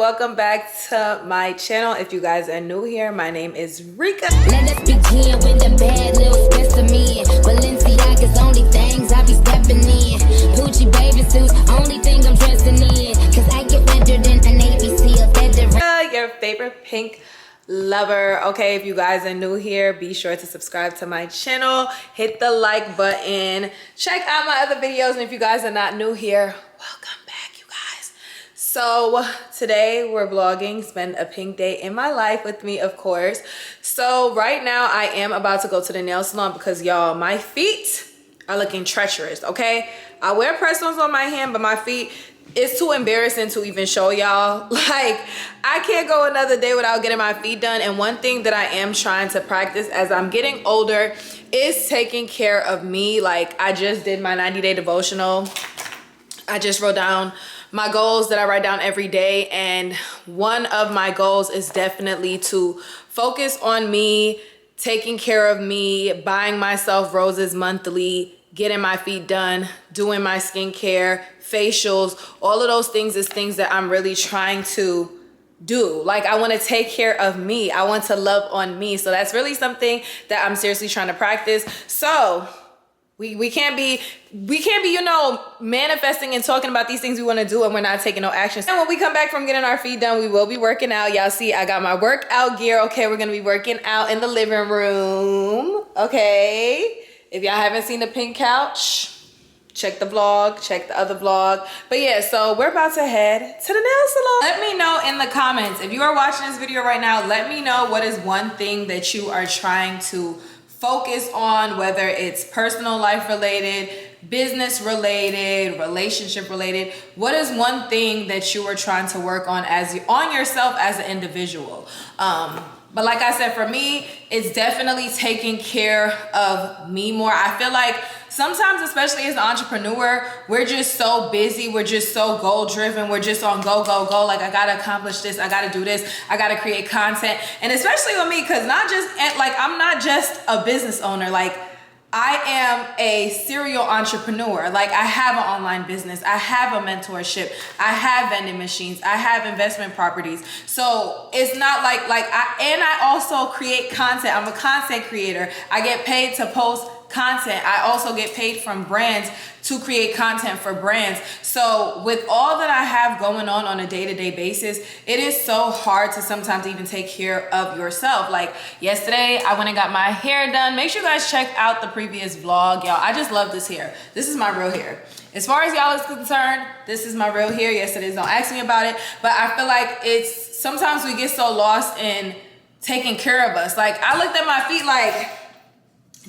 welcome back to my channel. If you guys are new here, my name is Rika. Let us begin with the bad little specimen. Balenciaga's only things I be stepping in. Gucci baby suits, only thing I'm dressing in. Cause I get better than an ABC of veteran. Your favorite pink lover. Okay, if you guys are new here, be sure to subscribe to my channel, hit the like button, check out my other videos, and if you guys are not new here, welcome back, you guys. So today we're vlogging, spend a pink day in my life with me, of course. So right now I am about to go to the nail salon because y'all, my feet are looking treacherous. Okay, I wear press-ons on my hand, but my feet, it's too embarrassing to even show y'all. Like, I can't go another day without getting my feet done. And one thing that I am trying to practice as I'm getting older is taking care of me. Like, I just did my 90-day devotional. I just wrote down my goals that I write down every day, and one of my goals is definitely to focus on me, taking care of me, buying myself roses monthly, getting my feet done, doing my skincare, facials. All of those things is things that I'm really trying to do. Like, I want to take care of me. I want to love on me. So that's really something that I'm seriously trying to practice. So we can't be, you know, manifesting and talking about these things we want to do and we're not taking no action. And when we come back from getting our feet done, we will be working out. Y'all see, I got my workout gear. Okay, we're going to be working out in the living room. Okay. If y'all haven't seen the pink couch, check the vlog, check the other vlog. But yeah, so we're about to head to the nail salon. Let me know in the comments, if you are watching this video right now, let me know what is one thing that you are trying to focus on, whether it's personal life related, business related, relationship related. What is one thing that you are trying to work on on yourself as an individual? But like I said, for me, it's definitely taking care of me more. I feel like sometimes, especially as an entrepreneur, we're just so busy. We're just so goal driven. We're just on go, go, go. Like, I got to accomplish this. I got to do this. I got to create content. And especially with me, because I'm not just a business owner. Like, I am a serial entrepreneur. Like, I have an online business. I have a mentorship. I have vending machines. I have investment properties. So it's not like I also create content. I'm a content creator. I get paid to post content. I also get paid from brands to create content for brands. So with all that I have going on a day-to-day basis, it is so hard to sometimes even take care of yourself. Like yesterday, I went and got my hair done. Make sure you guys check out the previous vlog, y'all. I just love this hair. This is my real hair. As far as y'all is concerned, this is my real hair. Yes, it is. Don't ask me about it. But I feel like it's sometimes we get so lost in taking care of us. Like, I looked at my feet like,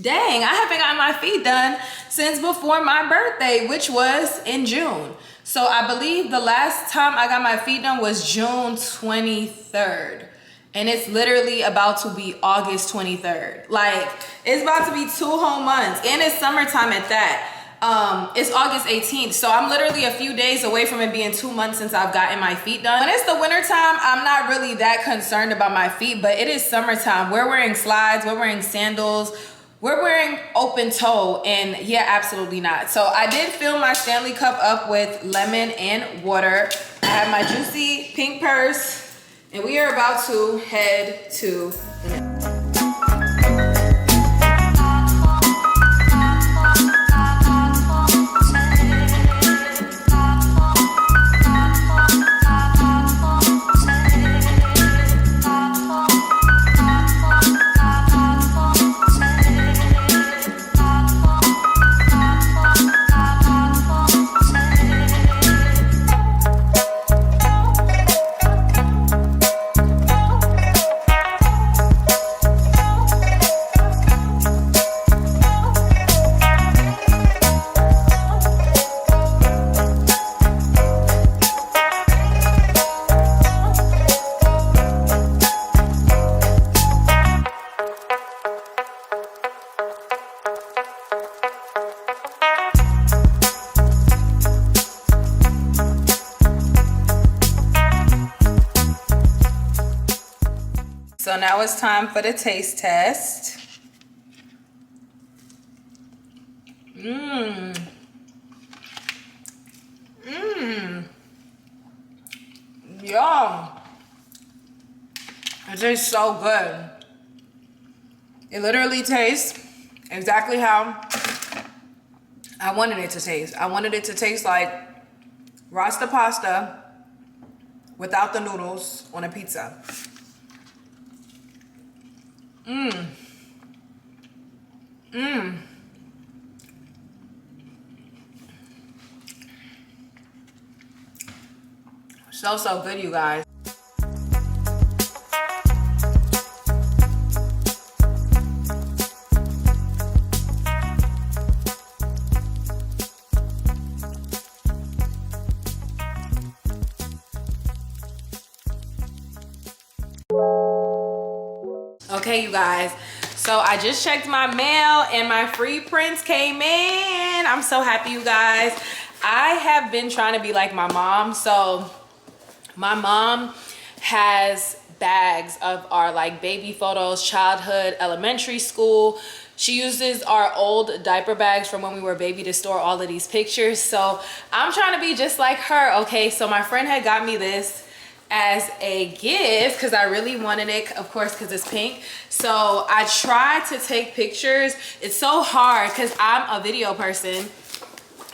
dang, I haven't gotten my feet done since before my birthday, which was in June. So I believe the last time I got my feet done was June 23rd. And it's literally about to be August 23rd. Like, it's about to be 2 whole months. And it's summertime at that. It's August 18th. So I'm literally a few days away from it being 2 months since I've gotten my feet done. When it's the winter time, I'm not really that concerned about my feet, but it is summertime. We're wearing slides, we're wearing sandals, we're wearing open toe, and yeah, absolutely not. So I did fill my Stanley cup up with lemon and water. I have my juicy pink purse, and we are about to head to the So now it's time for the taste test. Y'all, Oh, it tastes so good. It literally tastes exactly how I wanted it to taste. I wanted it to taste like rasta pasta without the noodles on a pizza. So good, you guys. Okay, you guys, so I just checked my mail and my free prints came in. I'm so happy, you guys. I have been trying to be like my mom. So my mom has bags of our like baby photos, childhood, elementary school. She uses our old diaper bags from when we were baby to store all of these pictures. So I'm trying to be just like her. Okay, so my friend had got me this as a gift because I really wanted it, of course, because it's pink. So I tried to take pictures. It's so hard because I'm a video person,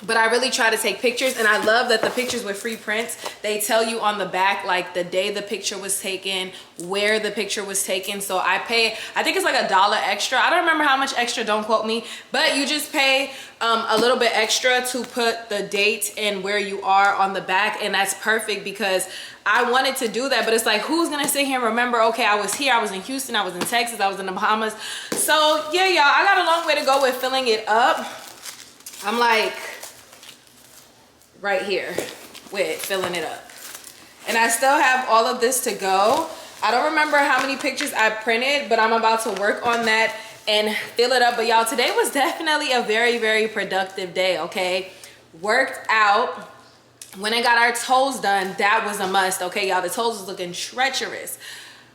but I really try to take pictures. And I love that the pictures with free prints, they tell you on the back like the day the picture was taken, where the picture was taken. So I pay, I think it's like $1 extra. I don't remember how much extra, don't quote me, but you just pay a little bit extra to put the date and where you are on the back. And that's perfect because I wanted to do that, but it's like, who's gonna sit here and remember, okay, I was here, I was in Houston, I was in Texas, I was in the Bahamas. So yeah, y'all, I got a long way to go with filling it up. I'm like right here with filling it up. And I still have all of this to go. I don't remember how many pictures I printed, but I'm about to work on that and fill it up. But y'all, today was definitely a very, very productive day, okay? Worked out. When I got our toes done, that was a must, okay, y'all? The toes was looking treacherous.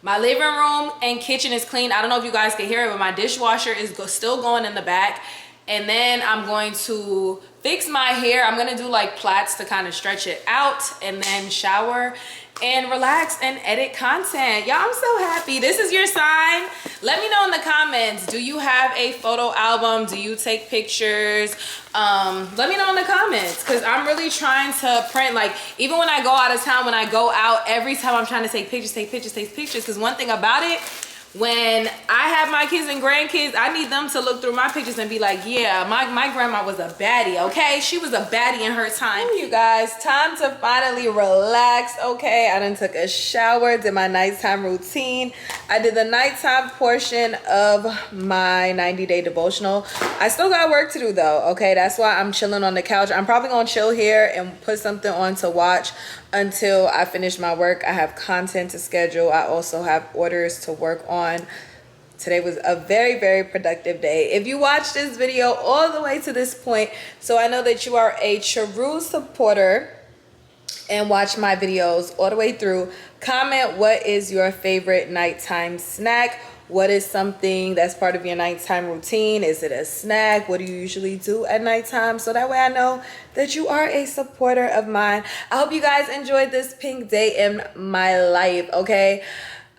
My living room and kitchen is clean. I don't know if you guys can hear it, but my dishwasher is still going in the back. And then I'm going to fix my hair. I'm gonna do like plaits to kind of stretch it out, and then shower and relax and edit content. Y'all, I'm so happy. This is your sign. Let me know in the comments, do you have a photo album? Do you take pictures? Let me know in the comments, because I'm really trying to print, like, even when I go out of town, when I go out, every time I'm trying to take pictures, because one thing about it, when I have my kids and grandkids, I need them to look through my pictures and be like, yeah, my grandma was a baddie, okay? She was a baddie in her time. You guys, time to finally relax, okay? I done took a shower, did my nighttime routine. I did the nighttime portion of my 90-day devotional. I still got work to do though, okay? That's why I'm chilling on the couch. I'm probably gonna chill here and put something on to watch until I finish my work. I have content to schedule. I also have orders to work on. Today was a very, very productive day. If you watched this video all the way to this point, so I know that you are a true supporter and watch my videos all the way through, comment what is your favorite nighttime snack. What is something that's part of your nighttime routine? Is it a snack? What do you usually do at nighttime? So that way I know that you are a supporter of mine. I hope you guys enjoyed this pink day in my life, okay?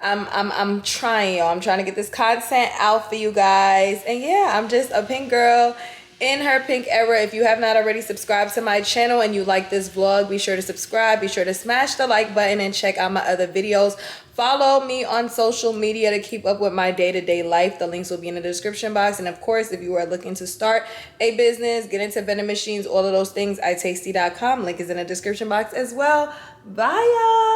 I'm trying, y'all. I'm trying to get this content out for you guys. And yeah, I'm just a pink girl in her pink era. If you have not already subscribed to my channel and you like this vlog, be sure to subscribe. Be sure to smash the like button and check out my other videos. Follow me on social media to keep up with my day-to-day life. The links will be in the description box. And of course, if you are looking to start a business, get into vending machines, all of those things, itasty.com. Link is in the description box as well. Bye, y'all.